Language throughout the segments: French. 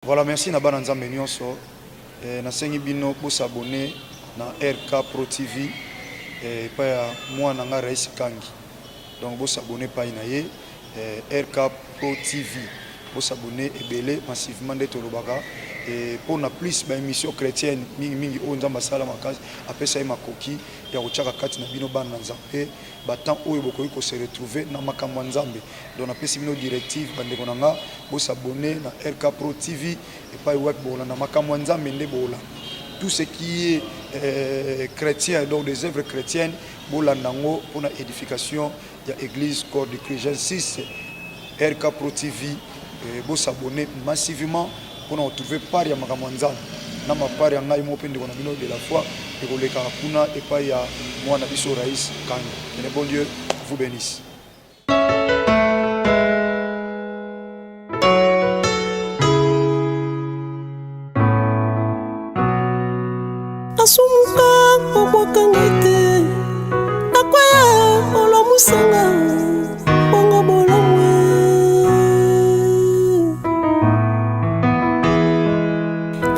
Voilà, merci na bana nzambe nyonso. Nasengi bino pour s'abonner na RK Pro TV pa ya mwana nga Rais Kangi. Donc vous s'abonner pa inaye RK Pro TV. Vous s'abonner ebele massivement de Tolobaka et pour na plus ba émission chrétienne mingi o nzamba sala makasi apesa makoki ya kochaka kati na bino bana nzambe batant oyo bokoki ko se retrouver na makambo nzambe. Donc na pesi bino directive bande konanga vous s'abonner na RK Pro TV et pas web bola na makambo nzambe nde bola. Tout ce qui est chrétien, donc des œuvres chrétiennes, bola nango pour la édification de l'église corps de Christ. J'insiste, RK Pro TV, vous s'abonner massivement pour nous retrouver par ya makamwanza. Na mapari ya ngai mopende kona bino de la foi et koleka kuna et pas ya mwana biso Rais Kangi. Que le bon Dieu vous bénisse. Asumuka obwakangete nakwaya olamusanga bongo bolamwe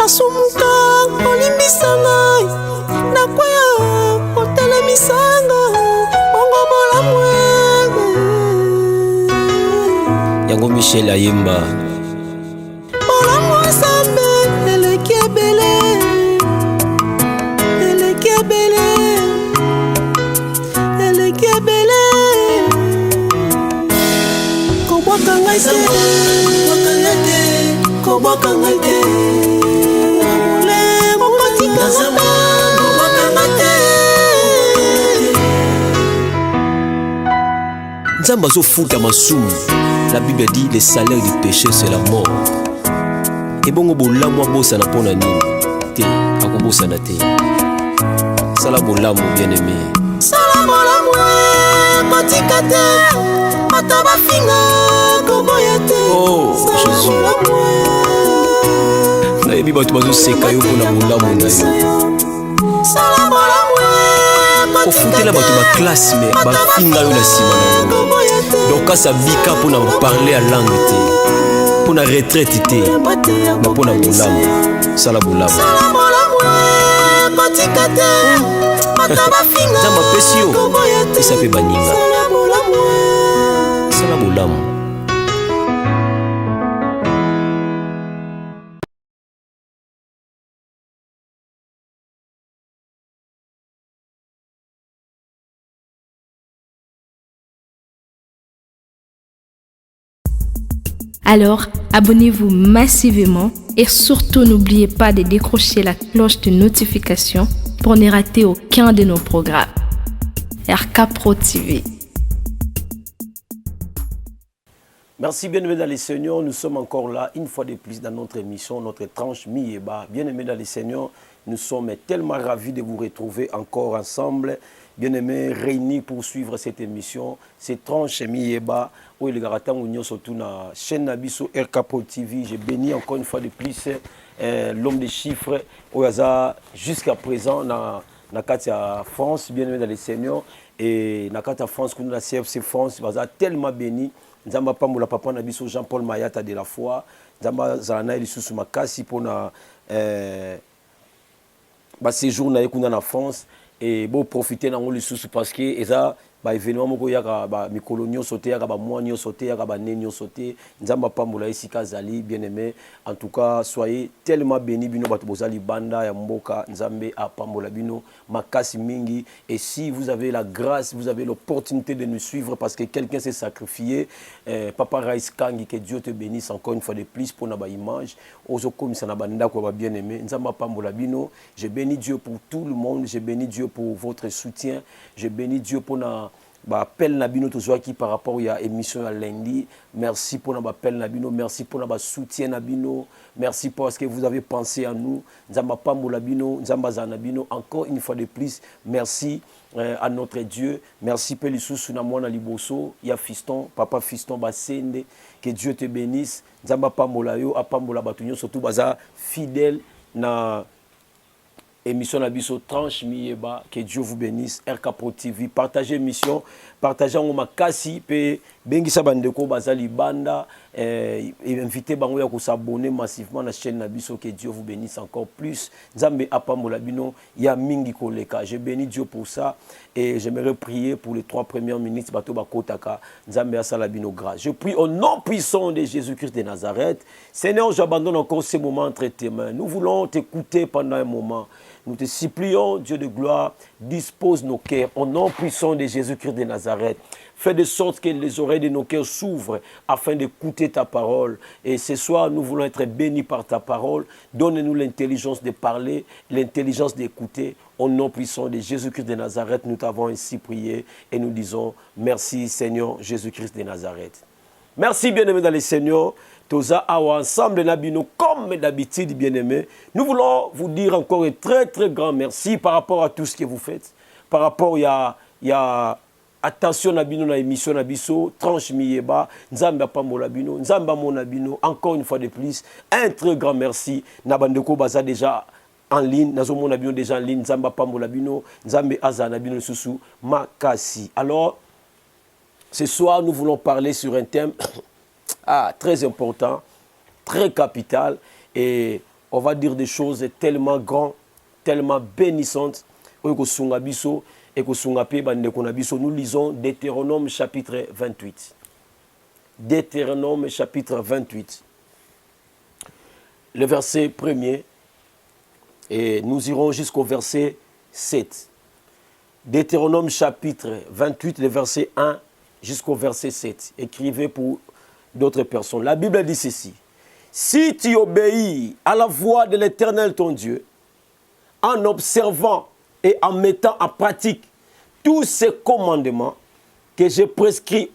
asumuka olimbisanga nakwaya otelemisanga bongo bolamwe yango Michel Ayemba bolamwe sambe elekebele Nzamba zo futa masumu. La Bible dit le salaire du péché c'est la mort. Et bongo bolamu abosa na pona nini te akobosa na te. Sala bolamu bien aimé. Sala bolamu kotikate mataba finga koboyate. Oh Jésus. Na ebi bato bazo seka yo pona bolamu na yo. Sala bolamu kotikate la bato ba classe mais ba finga yo na sima na yo. Donc quand ça bika pona parler à langue te. Pona retraite te. Na pona bolamu. Sala bolamu. Sala bolamu kotikate mataba finga. Nzamba pesi yo. Isa pe baninga. Sala bolamu. Alors, abonnez-vous massivement et surtout n'oubliez pas de décrocher la cloche de notification pour ne rater aucun de nos programmes. RK Pro TV. Merci, bien-aimés dans les Seigneurs. Nous sommes encore là, une fois de plus, dans notre émission, notre tranche Mi-Eba. Bien-aimés dans les Seigneurs, nous sommes tellement ravis de vous retrouver encore ensemble. Bien-aimés, réunis pour suivre cette émission, cette tranche Mi-Eba. Oui, les Garatans, nous sommes surtout dans la chaîne Nabiso RK Pro TV. J'ai béni encore une fois de plus l'homme des chiffres, jusqu'à présent, dans la France, bien-aimés dans les Seigneurs. Et dans la France, nous avons la CFC France, nous avons tellement béni. Nzamba pambola papa na biso Jean-Paul Mayata de la foi. Nzamba zalana lisusu makasi pona ba séjour na ekuna na France et bo profiter na ngoli lisusu parce que eza ba événement moko yaka ba mikolo nyonso te yaka ba mois nyonso te yaka ba ne nyonso te. Nzamba pambola esika zali bien aimé. En tout cas, soyez tellement bénis bino bato bozali banda ya mboka Nzambe a pambola bino makasi mingi. Et si vous avez la grâce, vous avez l'opportunité de nous suivre parce que quelqu'un s'est sacrifié, Papa Rais Kangi, que Dieu te bénisse encore une fois de plus pour notre image. Ozokomi sanabanda kwa bien aimé. Nzamba pambola bino. Je bénis Dieu pour tout le monde. Je bénis Dieu pour votre soutien. Je bénis Dieu pour appel Nabino qui par rapport à l'émission à lundi. Merci pour l'appel Nabino, merci pour le soutien Nabino, merci parce que vous avez pensé à nous. Nzamba Pambola Bino, Nzamba Zanabino, encore une fois de plus, merci à notre Dieu. Merci Pelissou Sunamwana Liboso, ya Fiston, Papa Fiston Basende, que Dieu te bénisse. Nzamba Pambola yo, a Pambola Batunyo, surtout baza fidèle na émission Nabiso Tranche Miyeba, que Dieu vous bénisse. RK Pro TV, partagez émission, partagez en makasi, pe bengi sabandeko bazali banda, invitez bango ya ko s'abonner massivement à la chaîne Nabiso, que Dieu vous bénisse encore plus. Nzambe apambola bino ya mingi koleka. Je bénis Dieu pour ça et j'aimerais prier pour les 3 premières minutes bato bakotaka. Nzambe asala bino grâce. Je prie au nom puissant de Jésus-Christ de Nazareth. Seigneur, j'abandonne encore ces moments entre tes mains. Nous voulons t'écouter pendant un moment. Nous te supplions, Dieu de gloire, dispose nos cœurs au nom puissant de Jésus-Christ de Nazareth. Fais de sorte que les oreilles de nos cœurs s'ouvrent afin d'écouter ta parole. Et ce soir, nous voulons être bénis par ta parole. Donne-nous l'intelligence de parler, l'intelligence d'écouter. Au nom puissant de Jésus-Christ de Nazareth, nous t'avons ainsi prié et nous disons merci Seigneur Jésus-Christ de Nazareth. Merci bien-aimés dans les Seigneurs. Toza Awa ensemble Nabino comme d'habitude bien-aimés. Nous voulons vous dire encore un très très grand merci par rapport à tout ce que vous faites. Par rapport il y a attention Nabino na émission Nabiso Tranche Miyeba Nzamba Pambola Bino Nzamba Monabino encore une fois de plus un très grand merci Nabandeko Baza déjà en ligne Nazomo Nabino déjà en ligne Nzamba Pambola Bino Nzambe Aza Nabino Susu Makasi. Alors ce soir nous voulons parler sur un thème très important, très capital, et on va dire des choses tellement grandes, tellement bénissantes. Nous lisons Deutéronome chapitre 28. Deutéronome chapitre 28. Le verset 1er, et nous irons jusqu'au verset 7. Deutéronome chapitre 28, le verset 1 jusqu'au verset 7. Écrivez pour d'autres personnes. La Bible dit ceci. Si tu obéis à la voix de l'Éternel ton Dieu, en observant et en mettant en pratique tous ces commandements que j'ai prescrits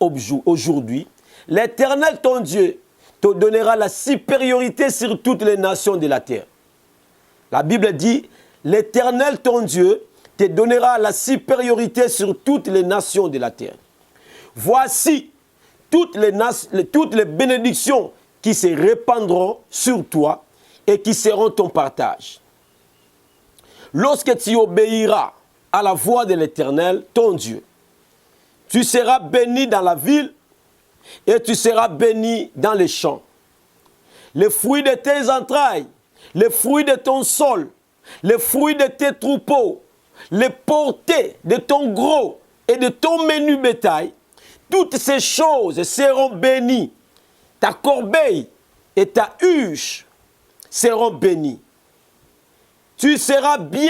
aujourd'hui, l'Éternel ton Dieu te donnera la supériorité sur toutes les nations de la terre. La Bible dit, l'Éternel ton Dieu te donnera la supériorité sur toutes les nations de la terre. Voici toutes les bénédictions qui se répandront sur toi et qui seront ton partage. Lorsque tu obéiras à la voix de l'Éternel, ton Dieu, tu seras béni dans la ville et tu seras béni dans les champs. Les fruits de tes entrailles, les fruits de ton sol, les fruits de tes troupeaux, les portées de ton gros et de ton menu bétail, toutes ces choses seront bénies. Ta corbeille et ta huche seront bénies. Tu seras béni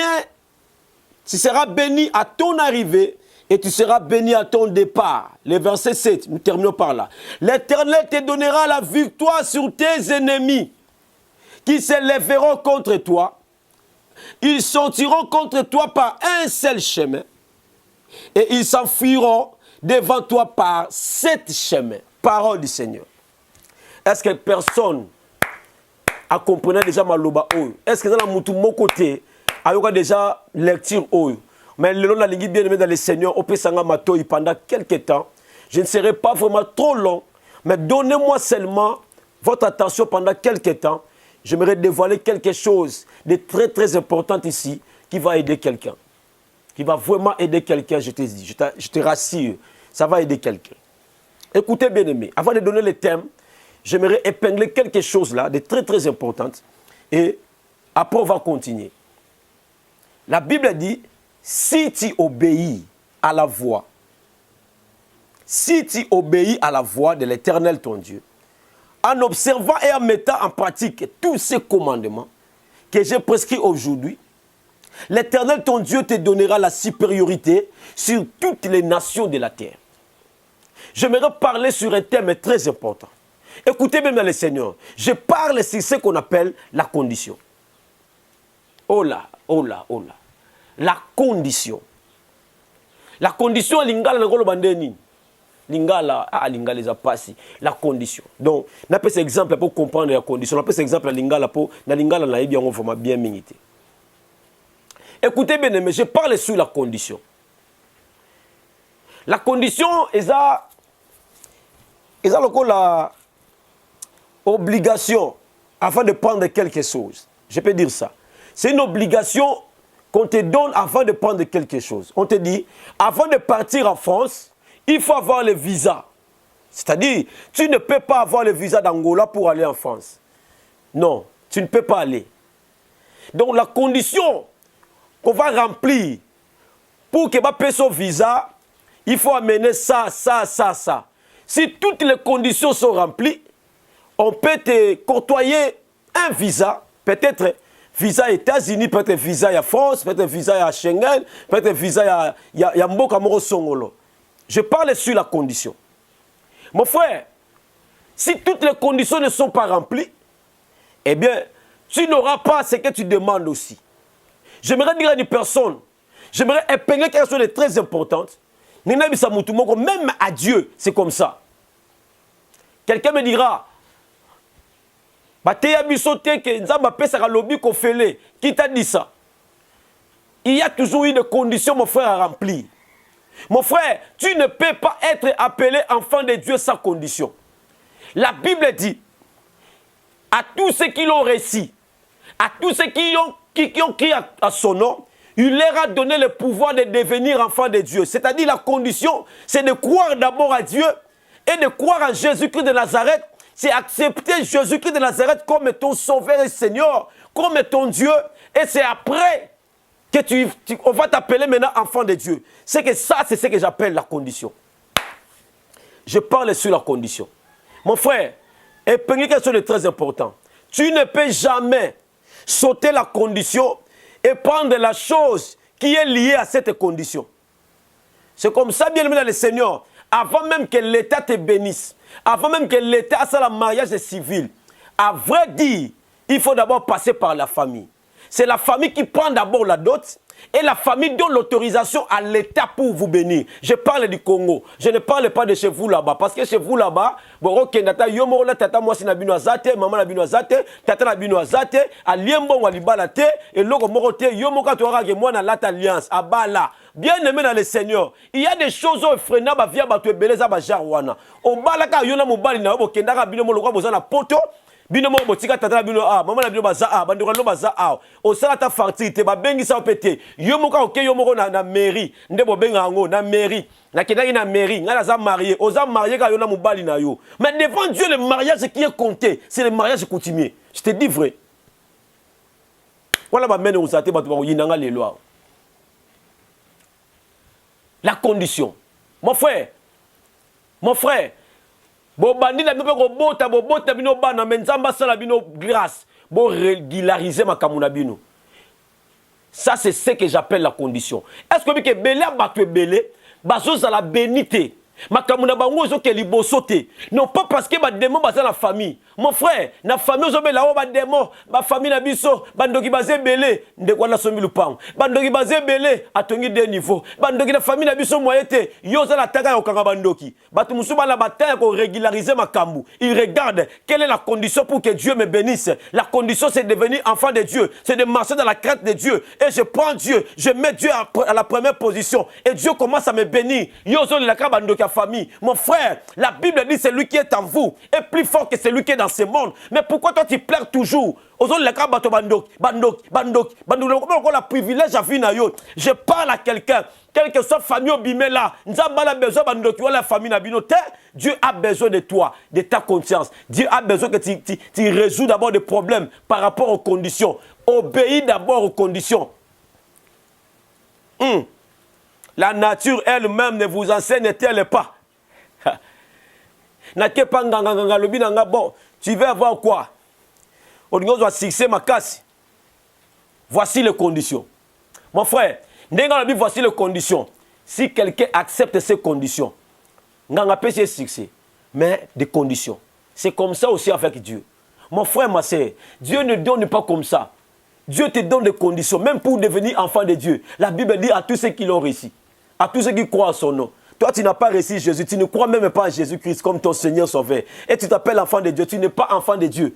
à ton arrivée et tu seras béni à ton départ. Le verset 7, nous terminons par là. L'Éternel te donnera la victoire sur tes ennemis qui se lèveront contre toi. Ils sortiront contre toi par un seul chemin et ils s'enfuiront devant toi par 7 chemins. Parole du Seigneur. Est-ce que personne a compris déjà ma loba oyo? Est-ce que dans la moutou mon côté a eu déjà lecture oyo? Mais le long de la ligne bien aimé dans le Seigneur, au Pesanga Matoi pendant quelques temps, je ne serai pas vraiment trop long, mais donnez-moi seulement votre attention pendant quelques temps. J'aimerais dévoiler quelque chose de très très important ici qui va aider quelqu'un. Qui va vraiment aider quelqu'un, je te dis, je te rassure, ça va aider quelqu'un. Écoutez bien aimé, avant de donner le thème, j'aimerais épingler quelque chose là, de très très important, et après on va continuer. La Bible dit, si tu obéis à la voix, si tu obéis à la voix de l'Éternel ton Dieu, en observant et en mettant en pratique tous ces commandements que j'ai prescrits aujourd'hui, l'Éternel ton Dieu te donnera la supériorité sur toutes les nations de la terre. J'aimerais parler sur un thème très important. Écoutez bien le Seigneur. Je parle sur ce qu'on appelle la condition. Oh là, oh là, oh là. La condition. La condition, l'ingala n'a pas de l'ingala, l'ingala les a passé. La condition. Donc, on a cet exemple pour comprendre la condition. On a cet exemple l'ingala pour, dans l'ingala n'a pas bien minité. Écoutez bien, mais je parle sur la condition. La condition est ça la obligation afin de prendre quelque chose. Je peux dire ça. C'est une obligation qu'on te donne avant de prendre quelque chose. On te dit, avant de partir en France, il faut avoir le visa. C'est-à-dire, tu ne peux pas avoir le visa d'Angola pour aller en France. Non, tu ne peux pas aller. Donc la condition qu'on va remplir pour que tu aies son visa, il faut amener ça. Si toutes les conditions sont remplies, on peut te côtoyer un visa, peut-être visa États-Unis, peut-être visa à France, peut-être visa à Schengen, peut-être visa à Mboka Moro Songolo. Je parle sur la condition. Mon frère, si toutes les conditions ne sont pas remplies, eh bien, tu n'auras pas ce que tu demandes aussi. J'aimerais dire à une personne, j'aimerais épingler quelque chose de très important. Même à Dieu, c'est comme ça. Quelqu'un me dira, qui t'a dit ça? Il y a toujours une condition, mon frère, à remplir. Mon frère, tu ne peux pas être appelé enfant de Dieu sans condition. La Bible dit, à tous ceux qui l'ont réussi, à tous ceux qui ont crié à son nom, il leur a donné le pouvoir de devenir enfants de Dieu. C'est-à-dire la condition, c'est de croire d'abord à Dieu et de croire en Jésus-Christ de Nazareth. C'est accepter Jésus-Christ de Nazareth comme ton sauveur et Seigneur, comme ton Dieu. Et c'est après que on va t'appeler maintenant enfant de Dieu. C'est que ça, c'est ce que j'appelle la condition. Je parle sur la condition. Mon frère, et quelque chose de très important. Tu ne peux jamais sauter la condition et prendre la chose qui est liée à cette condition. C'est comme ça, bien aimé dans le Seigneur, avant même que l'État te bénisse, avant même que l'État fasse le mariage civil, à vrai dire, il faut d'abord passer par la famille. C'est la famille qui prend d'abord la dot et la famille donne l'autorisation à l'État pour vous bénir. Je parle du Congo. Je ne parle pas de chez vous là-bas. Parce que chez vous là-bas, tata moi na bino azate, maman na bino azate, tata na bino azate, aliembo wa libala te, et loko moko te, yo moka toara ke moi na lata alliance, abala. Bien aimé dans le Seigneur, il y a des choses au frena ba via ba to beleza ba jarwana. O balaka yo na mobali na bo kendaka bino mo lokwa boza na poto. Bino mo botika tata bino maman na bino baza bandiko lo baza o sala ta fartite ba bengi sa opete yo moka oke yo moko na mairie ndebo benga ngo na mairie na kedaki na mairie ngala za marié oza marié ka yo na mobali na yo mais devant Dieu le mariage qui est compté c'est le mariage coutumier je te dis vrai voilà ba mene usate ba to ba yinanga le loi la condition mon frère bo bandi na bino ko bota bino bana menzamba sala bino grâce bo régulariser makambo na bino. Ça c'est ce que j'appelle la condition. Est-ce que belé bato belé bazo za la bénité makambo na bango zo ke liboso te non pas parce que ba démon baza la famille. Mon frère, na famille zo be la ba démon ba famille na biso bandoki bazé belé ndeko na sombi lupango bandoki bazé belé atongi de niveau bandoki na famille na biso moyete yo za la taka yo kanga bandoki batu musuba la bataille ko régulariser makambo. Il regarde quelle est la condition pour que Dieu me bénisse. La condition c'est de devenir enfant de Dieu, c'est de marcher dans la crainte de Dieu et je prends Dieu, je mets Dieu à la première position et Dieu commence à me bénir. Yo zo la ka bandoki famille. Mon frère, la Bible dit c'est lui qui est en vous est plus fort que celui qui est dans ce monde. Mais pourquoi toi tu pleures toujours? La privilège à vie na yo. Je parle à quelqu'un, quelle que soit famille au bimé là, la famille na bino te, Dieu a besoin de toi, de ta conscience. Dieu a besoin que tu résous d'abord des problèmes par rapport aux conditions. Obéis d'abord aux conditions. La nature elle-même ne vous enseigne-t-elle pas? Bon, tu veux avoir quoi? Voici les conditions. Mon frère, voici les conditions. Si quelqu'un accepte ces conditions, on peut se succès, mais des conditions. C'est comme ça aussi avec Dieu. Mon frère, ma soeur, Dieu ne donne pas comme ça. Dieu te donne des conditions, même pour devenir enfant de Dieu. La Bible dit à tous ceux qui l'ont réussi, à tous ceux qui croient en son nom. Toi, tu n'as pas réussi Jésus, tu ne crois même pas en Jésus-Christ comme ton Seigneur Sauveur. Et tu t'appelles enfant de Dieu, tu n'es pas enfant de Dieu.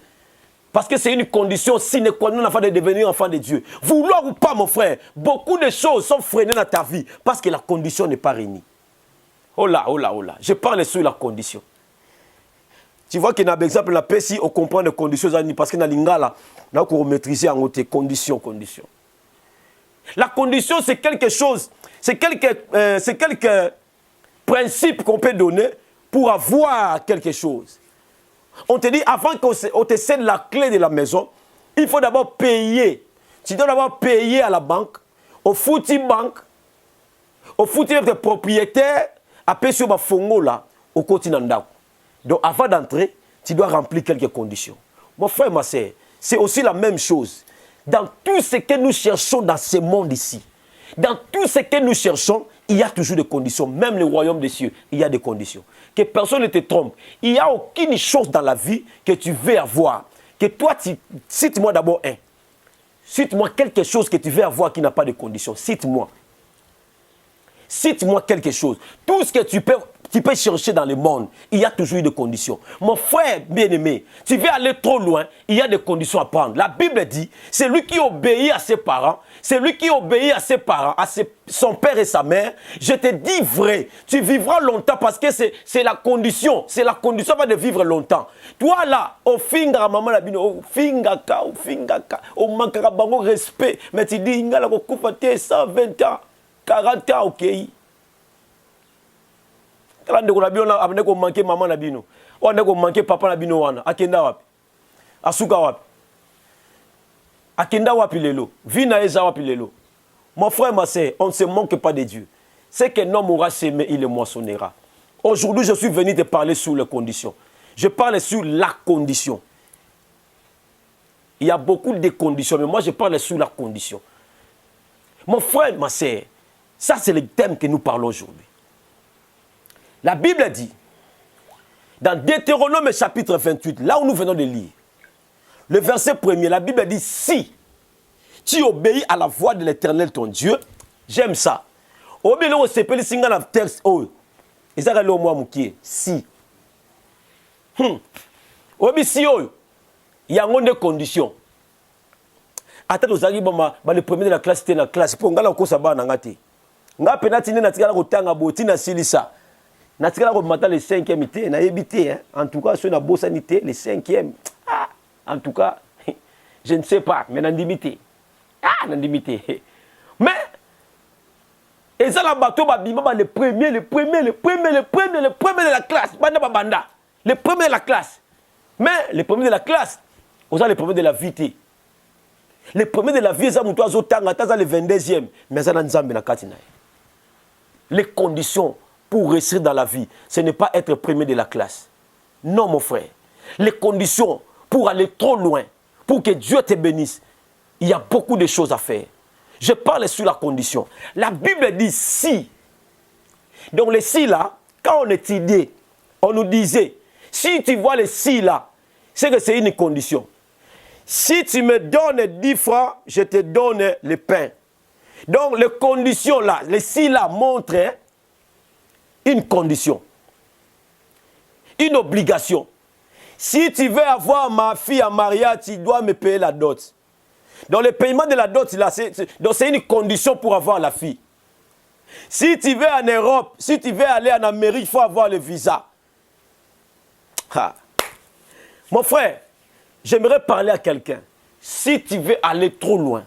Parce que c'est une condition sine qua non afin de devenir enfant de Dieu. Vouloir ou pas, mon frère, beaucoup de choses sont freinées dans ta vie parce que la condition n'est pas réunie. Oh là. Je parle sur la condition. Tu vois qu'il y a un exemple, la paix, si on comprend les conditions, parce que dans l'ingala, on a maîtriser en haute condition. La condition, c'est quelque chose, c'est quelques principes qu'on peut donner pour avoir quelque chose. On te dit, avant qu'on te cède la clé de la maison, il faut d'abord payer. Tu dois d'abord payer à la banque, au footy bank, au footy de propriétaire, à payer sur ma fongo là, au continent. Donc avant d'entrer, tu dois remplir quelques conditions. Mon frère, ma soeur, c'est aussi la même chose. Dans tout ce que nous cherchons dans ce monde ici, dans tout ce que nous cherchons, il y a toujours des conditions. Même le royaume des cieux, il y a des conditions. Que personne ne te trompe. Il n'y a aucune chose dans la vie que tu veux avoir. Que toi, cite-moi d'abord un. Cite-moi quelque chose que tu veux avoir qui n'a pas de conditions. Cite-moi. Cite-moi quelque chose. Tout ce que tu peux chercher dans le monde, il y a toujours eu des conditions. Mon frère bien-aimé, tu veux aller trop loin, il y a des conditions à prendre. La Bible dit, c'est lui qui obéit à ses parents, c'est lui qui obéit à ses parents, son père et sa mère. Je te dis vrai, tu vivras longtemps parce que c'est la condition de vivre longtemps. Toi là, au finga maman labino, au finga au manquera bango respect, mais tu dis ingala ko coupa 120 ans, 40 ans ok. Kala ndeko labino na abne ko manquer maman labino. O ndeko manquer papa labino wana, akenda wapi? Asuka wapi? Akenda wapi lelo? Vina eza wapi lelo? Mon frère, ma soeur, on ne se manque pas de Dieu. C'est qu'un homme aura semé, il le moissonnera. Aujourd'hui, je suis venu te parler sur les conditions. Je parle sur la condition. Il y a beaucoup de conditions, mais moi je parle sur la condition. Mon frère, ma soeur, ça c'est le thème que nous parlons aujourd'hui. La Bible dit, dans Deutéronome chapitre 28, là où nous venons de lire, le verset 1er, la Bible dit, si tu obéis à la voix de l'Éternel ton Dieu, j'aime ça. Obéis au sepeli singa na texte oh. Ezaka le moi mukie si. Obi si oh. Il y a une condition. Attends aux arrivants ba le premier de la classe c'était la classe pour ngala ko saba na ngati. Nga penati na tikala ko tanga boti na silisa. Na tikala ko mata le 5eité na yebité hein. En tout cas sur na bosanité le 5e. Ah, en tout cas je ne sais pas mais nandimité. Ah, nandimité. Mais et ça la bateau babima le premier de la classe, banda babanda. Le premier de la classe. Mais le premier de la classe, on a le premier de la vie. Le premier de la vie, ça moutou azotanga, ça le 22e, mais ça n'a nzambe na katina. Les conditions pour réussir dans la vie, ce n'est pas être premier de la classe. Non mon frère. Les conditions pour aller trop loin, pour que Dieu te bénisse, il y a beaucoup de choses à faire. Je parle sur la condition. La Bible dit si. Donc les si là, quand on étudiait, on nous disait, si tu vois les si là, c'est que c'est une condition. Si tu me donnes 10 francs, je te donne le pain. Donc les conditions là, les si là montrent une condition. Une obligation. Si tu veux avoir ma fille en mariage, tu dois me payer la dot. Donc le paiement de la dot, c'est une condition pour avoir la fille. Si tu veux en Europe, si tu veux aller en Amérique, il faut avoir le visa. Ha. Mon frère, j'aimerais parler à quelqu'un. Si tu veux aller trop loin,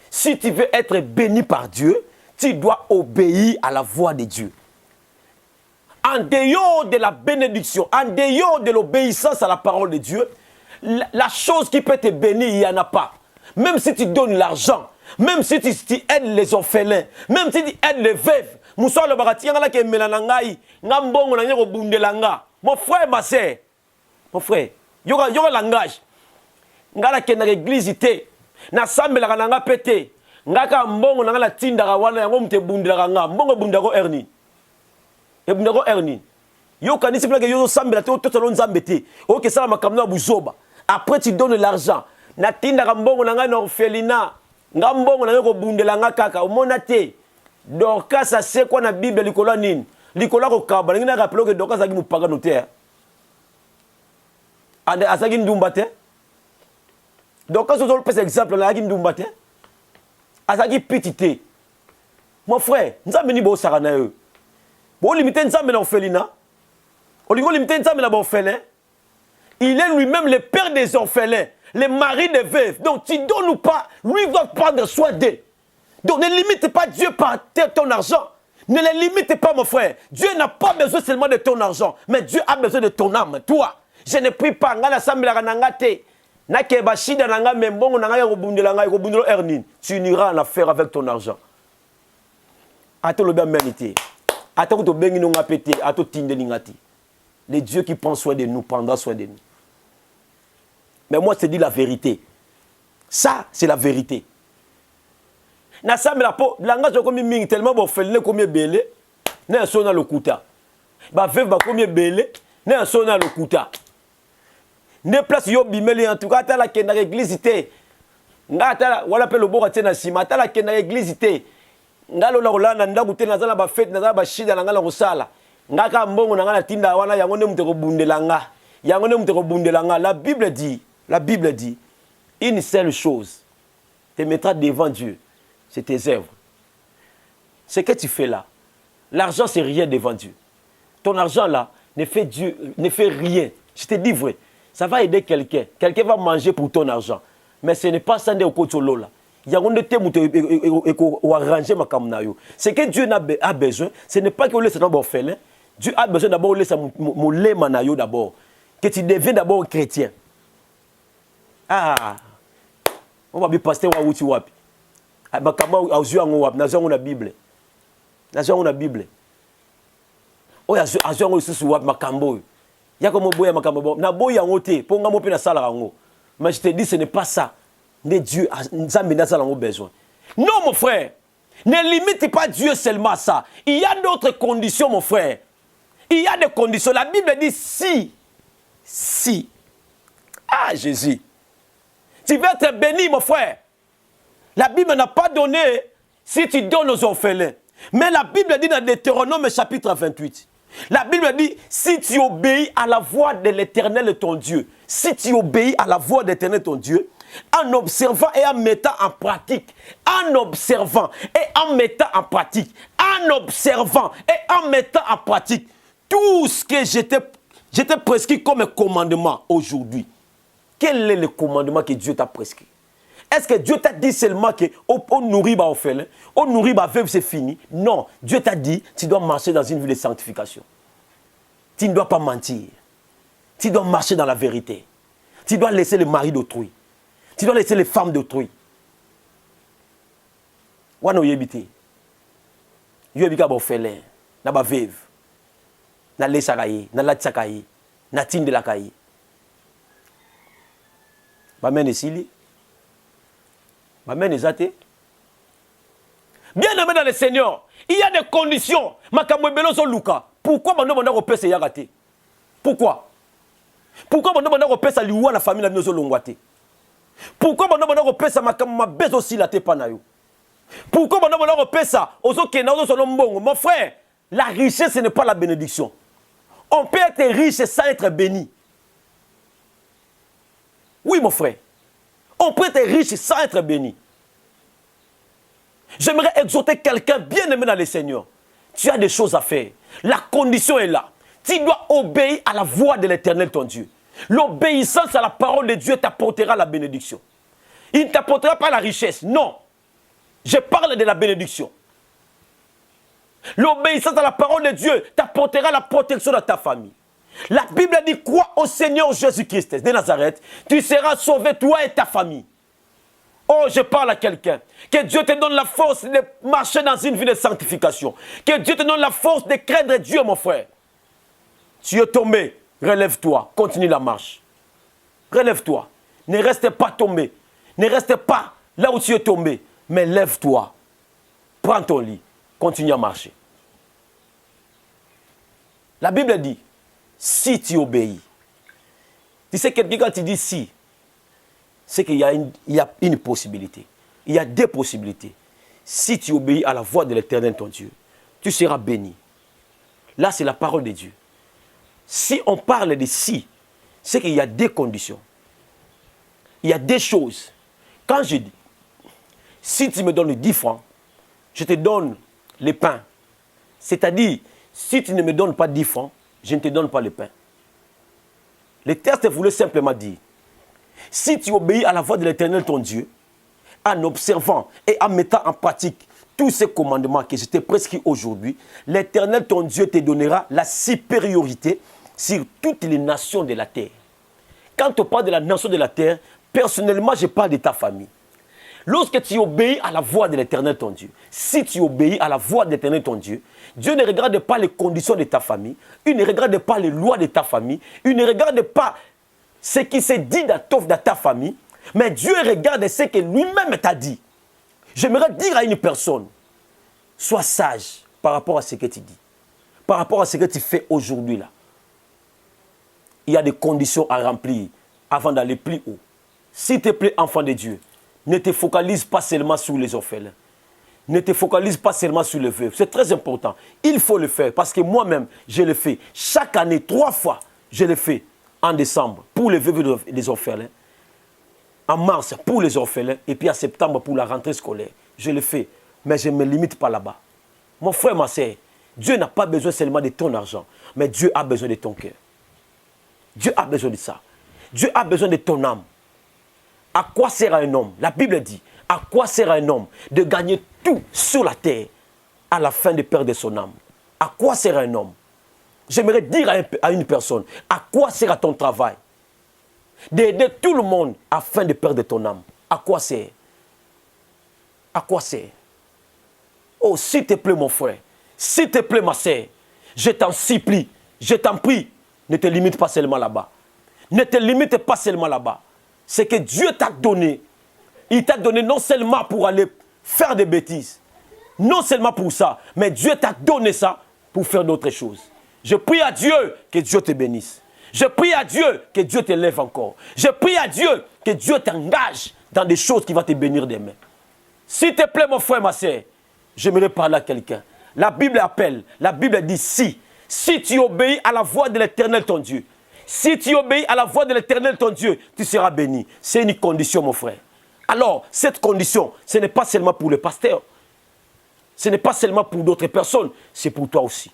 si tu veux être béni par Dieu, tu dois obéir à la voix de Dieu. En dehors de la bénédiction, en dehors de l'obéissance à la parole de Dieu, la chose qui peut te bénir, il n'y en a pas. Même si tu donnes l'argent, même si tu aides les orphelins, même si tu aides les veuves, mon frère, ma soeur, mon frère, il y aura langage. Ngala kena l'église ité, na sambela kananga pété, ngaka mbongo nanga la tindara wana yango mte bundira nga, mbongo bundako erni. E bundako erni. Yo kanisi plage yo sambela te ototolo nzambete. OK ça makamna buzoba. Après tu donnes l'argent. Na tindara mbongo nanga na orphelinat. Nga mbongo nanga ko bundela nga kaka. Omona te. Dorcas ça c'est quoi na Bible likola nini? Likola ko kaba. Ngina rappelo que Dorcas azaki mupaga notaire. Ande azaki ndumba te. Donc quand on prend exemple là, il ndumba te. Azaki petite. Mon frère, nzambe ni bo sara na yo. Bo limiter nzambe na orphelinat. On lui limiter nzambe na orphelin. Il est lui-même le père des orphelins, le mari des veuves. Donc tu donnes ou pas, lui doit prendre soin d'eux. Donc ne limite pas Dieu par ton argent. Ne le limite pas, mon frère. Dieu n'a pas besoin seulement de ton argent, mais Dieu a besoin de ton âme. Toi, je ne prie pas. Tu n'iras en affaire avec ton argent. Le Dieu qui prend soin de nous prendra soin de nous. Mais moi, je te dis la vérité. Ça, c'est la vérité. Na samela po langage ko mi mingi tellement bo felne ko mi belé na sona lokuta ba veuve ba ko mi belé na sona lokuta ne place yo bimeli en tout cas ta la kenda église té ngata wala pe loboka té na sima ta la kenda église té ngalo la rolanda ndaku té na zala ba fête na zala ba shida na ngala ko sala ngaka mbongo na ngala tinda wana yango ne muteko bundelanga yango ne muteko bundelanga. La Bible dit une seule chose te mettra devant Dieu. C'est tes œuvres. Ce que tu fais là, l'argent c'est rien devant Dieu. Ton argent là ne fait rien. Je te dis vrai, ça va aider quelqu'un. Quelqu'un va manger pour ton argent. Mais ce n'est pas ça de okotolo là. Il y a un arranger ma kamnayo. Ce que Dieu a besoin, ce n'est pas que laisse un orphelin. Dieu a besoin d'abord de laisser mon lait manayo d'abord. Que tu deviennes d'abord chrétien. Ah, on va bien passer waouti wapi. Bakamba azu yango wap na zongo na Bible. Na zongo na Bible. O ya azu yango susu wap makambo. Ya ko moboya makambo na boya yango te po ngamo pe na sala yango. Mais je te dis ce n'est pas ça. Ne Dieu nzambe na sala yango besoin. Non mon frère. Ne limite pas Dieu seulement à ça. Il y a d'autres conditions mon frère. Il y a des conditions. La Bible dit si. Ah Jésus. Tu veux être béni mon frère. La Bible n'a pas donné si tu donnes aux orphelins. Mais la Bible dit dans Deutéronome chapitre 28. La Bible dit si tu obéis à la voix de l'Éternel ton Dieu. Si tu obéis à la voix de l'Éternel ton Dieu. En observant et en mettant en pratique. En observant et en mettant en pratique. En observant et en mettant en pratique. Tout ce que j'étais prescrit comme commandement aujourd'hui. Quel est le commandement que Dieu t'a prescrit? Est-ce que Dieu t'a dit seulement qu'on nourrit les orphelins, on nourrit les veuves, c'est fini? Non. Dieu t'a dit, tu dois marcher dans une vie de sanctification. Tu ne dois pas mentir. Tu dois marcher dans la vérité. Tu dois laisser le mari d'autrui. Tu dois laisser les femmes d'autrui. Wana yebite. Yebika ba orphelin, na ba veuve. Na lesakaye, na latsakaye, na tindelakaye. Ba mene sili. Bien aimé dans le Seigneur, il y a des conditions. Pourquoi Pourquoi Pourquoi la famille Pourquoi mon frère, la richesse ce n'est pas la bénédiction. On peut être riche sans être béni. Oui mon frère. On peut être riche sans être béni. J'aimerais exhorter quelqu'un bien aimé dans le Seigneur. Tu as des choses à faire. La condition est là. Tu dois obéir à la voix de l'Éternel ton Dieu. L'obéissance à la parole de Dieu t'apportera la bénédiction. Il ne t'apportera pas la richesse. Non. Je parle de la bénédiction. L'obéissance à la parole de Dieu t'apportera la protection de ta famille. La Bible dit crois au Seigneur Jésus-Christ de Nazareth, tu seras sauvé toi et ta famille. Oh, je parle à quelqu'un. Que Dieu te donne la force de marcher dans une vie de sanctification. Que Dieu te donne la force de craindre Dieu, mon frère. Tu es tombé, relève-toi, continue la marche. Relève-toi. Ne reste pas tombé. Ne reste pas là où tu es tombé. Mais lève-toi. Prends ton lit. Continue à marcher. La Bible dit si tu obéis. Tu sais, quelqu'un quand il dit si, c'est qu'il y a une possibilité. Il y a deux possibilités. Si tu obéis à la voix de l'Éternel ton Dieu, tu seras béni. Là, c'est la parole de Dieu. Si on parle de si, c'est qu'il y a deux conditions. Il y a deux choses. Quand je dis, si tu me donnes 10 francs, je te donne les pains. C'est-à-dire, si tu ne me donnes pas 10 francs, je ne te donne pas le pain. Le texte voulait simplement dire, si tu obéis à la voix de l'Éternel ton Dieu, en observant et en mettant en pratique tous ces commandements que je t'ai prescrits aujourd'hui, l'Éternel, ton Dieu, te donnera la supériorité sur toutes les nations de la terre. Quand on parle de la nation de la terre, personnellement, je parle de ta famille. Lorsque tu obéis à la voix de l'Éternel, ton Dieu, si tu obéis à la voix de l'Éternel, ton Dieu, Dieu ne regarde pas les conditions de ta famille, il ne regarde pas les lois de ta famille, il ne regarde pas ce qui s'est dit dans ta famille, mais Dieu regarde ce que lui-même t'a dit. J'aimerais dire à une personne, sois sage par rapport à ce que tu dis, par rapport à ce que tu fais aujourd'hui là. Il y a des conditions à remplir avant d'aller plus haut. S'il te plaît, enfant de Dieu, ne te focalise pas seulement sur les orphelins. Ne te focalise pas seulement sur les veuves. C'est très important. Il faut le faire parce que moi-même, je le fais. Chaque année, 3 fois, je le fais. En décembre, pour les veuves et les orphelins. En mars, pour les orphelins. Et puis en septembre, pour la rentrée scolaire. Je le fais. Mais je ne me limite pas là-bas. Mon frère, ma soeur, Dieu n'a pas besoin seulement de ton argent. Mais Dieu a besoin de ton cœur. Dieu a besoin de ça. Dieu a besoin de ton âme. À quoi sert un homme? La Bible dit, à quoi sert un homme de gagner tout sur la terre à la fin de perdre son âme? À quoi sert un homme? J'aimerais dire à une personne, à quoi sert ton travail? D'aider tout le monde afin de perdre ton âme. À quoi sert? À quoi sert? Oh, s'il te plaît, mon frère, s'il te plaît, ma sœur, je t'en supplie, je t'en prie, ne te limite pas seulement là-bas. Ne te limite pas seulement là-bas. C'est que Dieu t'a donné. Il t'a donné non seulement pour aller faire des bêtises, non seulement pour ça, mais Dieu t'a donné ça pour faire d'autres choses. Je prie à Dieu que Dieu te bénisse. Je prie à Dieu que Dieu te lève encore. Je prie à Dieu que Dieu t'engage dans des choses qui vont te bénir demain. S'il te plaît, mon frère, ma soeur, j'aimerais parler à quelqu'un. La Bible appelle, la Bible dit si tu obéis à la voix de l'Éternel ton Dieu, si tu obéis à la voix de l'Éternel ton Dieu, tu seras béni. C'est une condition, mon frère. Alors, cette condition, ce n'est pas seulement pour le pasteur. Ce n'est pas seulement pour d'autres personnes, c'est pour toi aussi.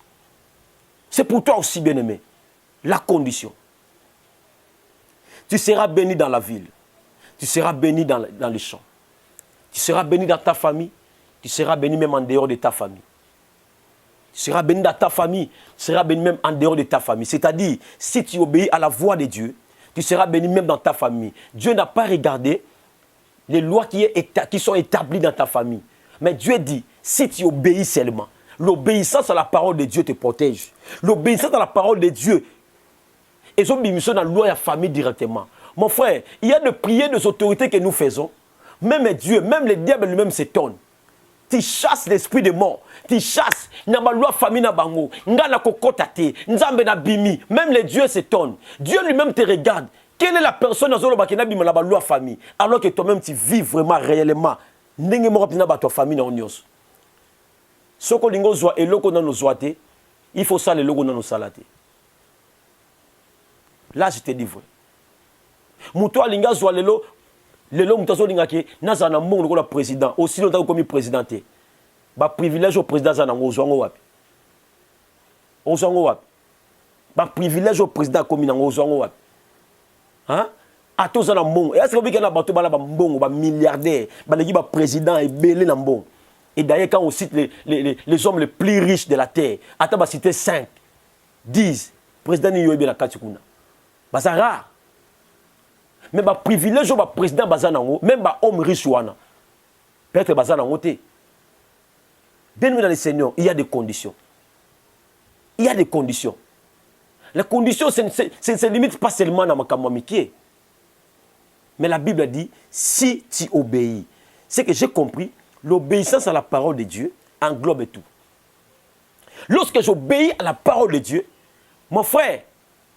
C'est pour toi aussi, bien-aimé. La condition. Tu seras béni dans la ville. Tu seras béni dans les champs. Tu seras béni dans ta famille. Tu seras béni même en dehors de ta famille. Tu seras béni dans ta famille. Tu seras béni même en dehors de ta famille. C'est-à-dire, si tu obéis à la voix de Dieu, tu seras béni même dans ta famille. Dieu n'a pas regardé les lois qui sont établies dans ta famille. Mais Dieu dit, si tu obéis seulement, l'obéissance à la parole de Dieu te protège. L'obéissance à la parole de Dieu, ils ont mis dans la loi et la famille directement. Mon frère, il y a des prières des autorités que nous faisons. Même Dieu, même le diable lui-même s'étonne. Tu chasses l'esprit de mort. Tu chasses. N'a pas loi famille na bango. Nga na kokotate. Nzambe na bimi. Même les dieux s'étonnent. Dieu lui-même te regarde. Quelle est la personne dans la bimi na loi famille? Alors que toi-même tu vis vraiment réellement. Ndenge mo rapina ba toi famille na onyos. Soko lingo zwa eloko na no zoate. Il faut ça le logo na no salate. Là je te dis vrai. Muto alinga zwa lelo mutazo lingaki nazana mbongo lokola président aussi longtemps comme présidenté. Ba privilège au président zana ngozwango wapi. Ozwango wapi. Ba privilège au président comme na ngozwango wapi. Hein? Ato zana mbongo. Est-ce que bikana bato bala ba mbongo ba milliardaire, ba leki ba président et belé na mbongo. Et d'ailleurs quand on cite les hommes les plus riches de la terre, ata ba citer 5, 10 président ni yoyebe na katikuna. Ba ça rare. Mais ba privilège au président bazanango, même ba homme riche wana. Peut-être bazanango te. Bien dans le Seigneur, il y a des conditions. Il y a des conditions. Les conditions ne se limitent pas seulement à makamamikie. Mais la Bible dit, si tu obéis, c'est que j'ai compris, l'obéissance à la parole de Dieu englobe tout. Lorsque j'obéis à la parole de Dieu, mon frère,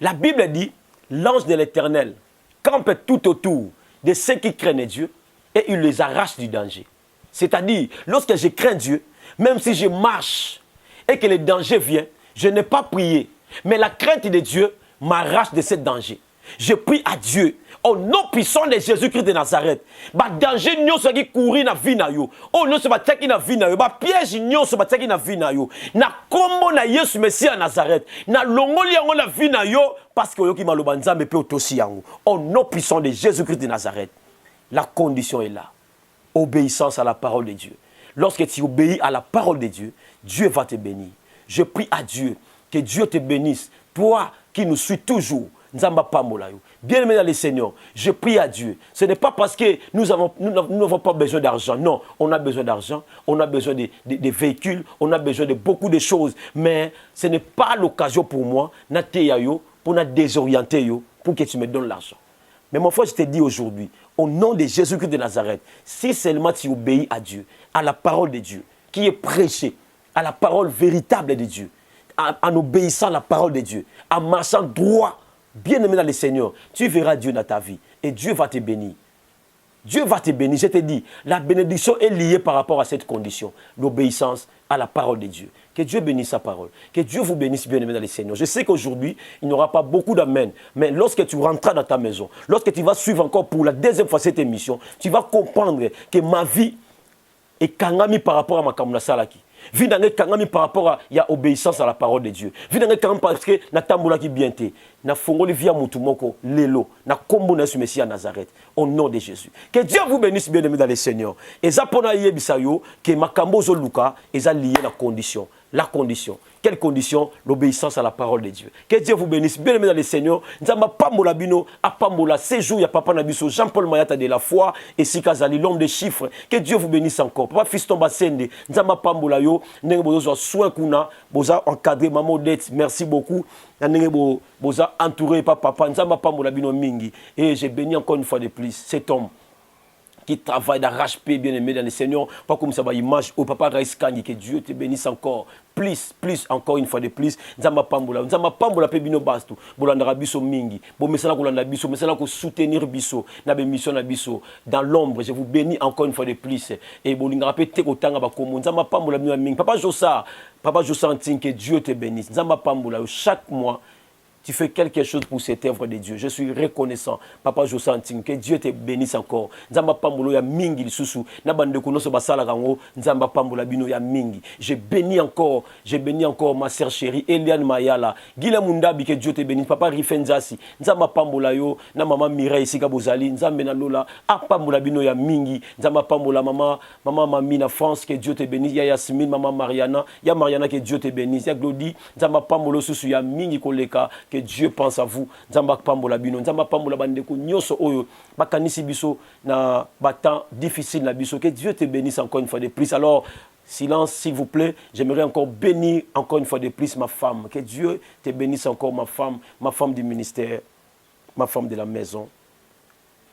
la Bible dit, l'ange de l'Éternel campe tout autour de ceux qui craignent Dieu et il les arrache du danger. C'est-à-dire, lorsque je crains Dieu, même si je marche et que le danger vient, je n'ai pas prié. Mais la crainte de Dieu m'arrache de ce danger. Je prie à Dieu, au nom puissant de Jésus-Christ de Nazareth. Ba danger nyonso qui courir na vie na yo. Oh non, se ba taki na vie na yo. Ba piège nyonso ba taki na vie na yo. Na kombo na Yesu Messie à Nazareth. Na longoli yango na vie na yo parce que yo ki maloba nzambe pe otosi yango. Au nom puissant de Jésus-Christ de Nazareth. La condition est là. obéissance à la parole de Dieu. Lorsque tu obéis à la parole de Dieu, Dieu va te bénir. Je prie à Dieu que Dieu te bénisse. Toi qui nous suis toujours, Nzamba Pamolayo. Bien-aimé dans le Seigneur, je prie à Dieu. Ce n'est pas parce que nous n'avons pas besoin d'argent. Non, on a besoin d'argent, on a besoin de véhicules, on a besoin de beaucoup de choses. Mais ce n'est pas l'occasion pour moi, pour nous désorienter, pour que tu me donnes l'argent. Mais mon frère, je te dis aujourd'hui, au nom de Jésus-Christ de Nazareth, si seulement tu obéis à Dieu, à la parole de Dieu, qui est prêchée, à la parole véritable de Dieu, en obéissant à la parole de Dieu, en marchant droit, bien-aimé dans le Seigneur, tu verras Dieu dans ta vie et Dieu va te bénir. Dieu va te bénir. Je te dis, la bénédiction est liée par rapport à cette condition, l'obéissance à la parole de Dieu. Que Dieu bénisse sa parole. Que Dieu vous bénisse, bien-aimé dans le Seigneur. Je sais qu'aujourd'hui, il n'y aura pas beaucoup d'amen, mais lorsque tu rentreras dans ta maison, lorsque tu vas suivre encore pour la deuxième fois cette émission, tu vas comprendre que ma vie est kangami par rapport à ma kamuna salaki. Vie dans kangami par rapport à y a obéissance à la parole de Dieu. Vie dans kangami parce que na tambola ki bien te. Na fongoli via mutumoko lelo na kombo na Messie à Nazareth au nom de Jésus. Que Dieu vous bénisse bien-aimé dans le Seigneur. Et ça pour na yebisayo que makambo zo luka et ça lié la condition. La condition. Quelle condition? L'obéissance à la parole de Dieu. Que Dieu vous bénisse. Bien-aimé dans le Seigneur. Nzamba pambola bino, apambola, séjour, ya papa nabiso, Jean-Paul Mayata de la foi, et Sikazali, l'homme des chiffres. Que Dieu vous bénisse encore. Papa fiston basende, nzamba pambola yo, nenge bozo soin kuna, boza encadré, maman Odette, merci beaucoup. Nenge boza entouré par papa, nzamba pambola bino mingi. Et j'ai béni encore une fois de plus cet homme qui travaille d'arrache-pied, bien-aimé dans le Seigneur, pas comme ça, image au papa Raïskani, que Dieu te bénisse encore, plus, encore une fois de plus, Nzamba Pambola, Pebino Bastu, Bolandra Biso Mingi, Bomesala Kolanda Biso, Mesala ko soutenir Biso, Nabe Mission na Biso, dans l'ombre, je vous bénis encore une fois de plus, et Bolinga Pete Kotanga Bakomo, Nzamba Pambola Mingi, Papa Jossa, Antin, que Dieu te bénisse, Nzamba Pambola, chaque mois, tu fais quelque chose pour cette œuvre de Dieu. Je suis reconnaissant. Papa Josantin, que Dieu te bénisse encore. Nzamba pambulo ya mingi lisusu. Nabande kunoso basala kango. Nzamba pambola bino ya mingi. Je bénis encore ma sœur chérie Eliane Mayala. Gila Mundabi, que Dieu te bénisse. Papa Rifenzasi. Nzamba pambola yo. Na maman Mireille Sika Bozali. Nzambe na Lola. Apambola bino ya mingi. Nzamba pambola maman Mamina France, que Dieu te bénisse. Ya Yasmine, maman Mariana. Ya Mariana, que Dieu te bénisse. Ya Glody. Nzamba pambola susu ya mingi koleka. Que Dieu pense à vous. Nzamba pambola bino, nzamba pambola bandeko nyoso oyo bakanisi biso na batan difficile na biso. Que Dieu te bénisse encore une fois de plus. Alors silence s'il vous plaît. J'aimerais encore bénir encore une fois de plus ma femme. Que Dieu te bénisse encore ma femme du ministère, ma femme de la maison,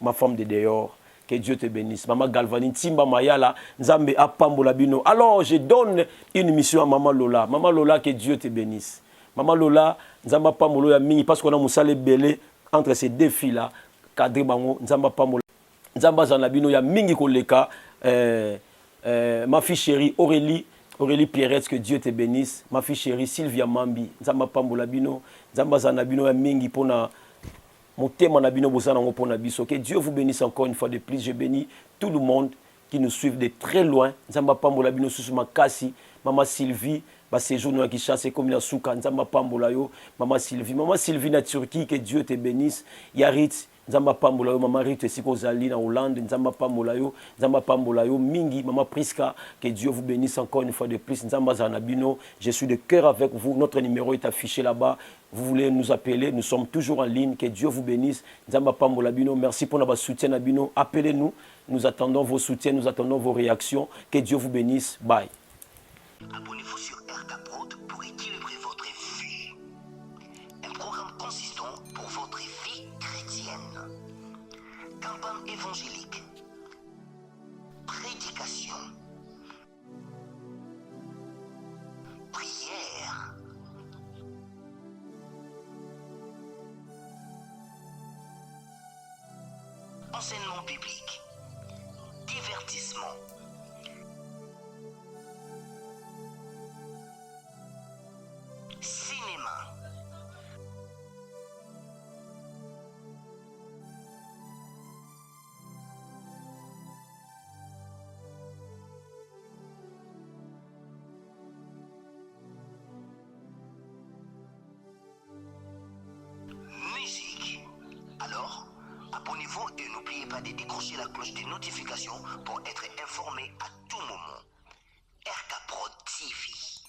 ma femme de dehors. Que Dieu te bénisse. Maman Galvani Timba Mayala nzambe apambola bino. Alors je donne une mission à maman Lola. Maman Lola, que Dieu te bénisse. Maman Lola, Nzamba Pamolo ya mingi parce qu'on a moussale belé entre ces deux filles là, cadre bango Nzamba Pamolo. Nzamba Zanabino ya mingi koleka ma fille chérie Aurélie Pierrette, que Dieu te bénisse. Ma fille chérie Sylvia Mambi, Nzamba Pambola bino, Nzamba Zanabino ya mingi pona motema na bino bozana ngo pona biso. Que Dieu vous bénisse encore une fois de plus. Je bénis tout le monde qui nous suivent de très loin. Nzamba Pambola bino susu makasi, maman Sylvie séjour qui chasse comme la souka, Nzamba Pambola yo, maman Sylvie na Turquie, que Dieu te bénisse. Yarit, Nzamba Pambola yo, maman Rit Siko Zali na Hollande, Nzamba Pambola yo, mingi, maman Priska, que Dieu vous bénisse encore une fois de plus. Nzamba Zanabino, je suis de cœur avec vous. Notre numéro est affiché là-bas. Vous voulez nous appeler, nous sommes toujours en ligne. Que Dieu vous bénisse. Nzamba Pambola bino, merci pour notre soutien Nabino. Appelez-nous, nous attendons vos soutiens, nous attendons vos réactions. Que Dieu vous bénisse. Bye. Abonnez-vous sur RK pour équilibrer votre vie. Un programme consistant pour votre vie chrétienne. Campagne évangélique. Prédication. Prière. Enseignement biblique. Divertissement. Cinéma. Musique. Alors, Abonnez-vous et n'oubliez pas de décrocher la cloche des notifications pour être informé à tout moment. RK Pro TV.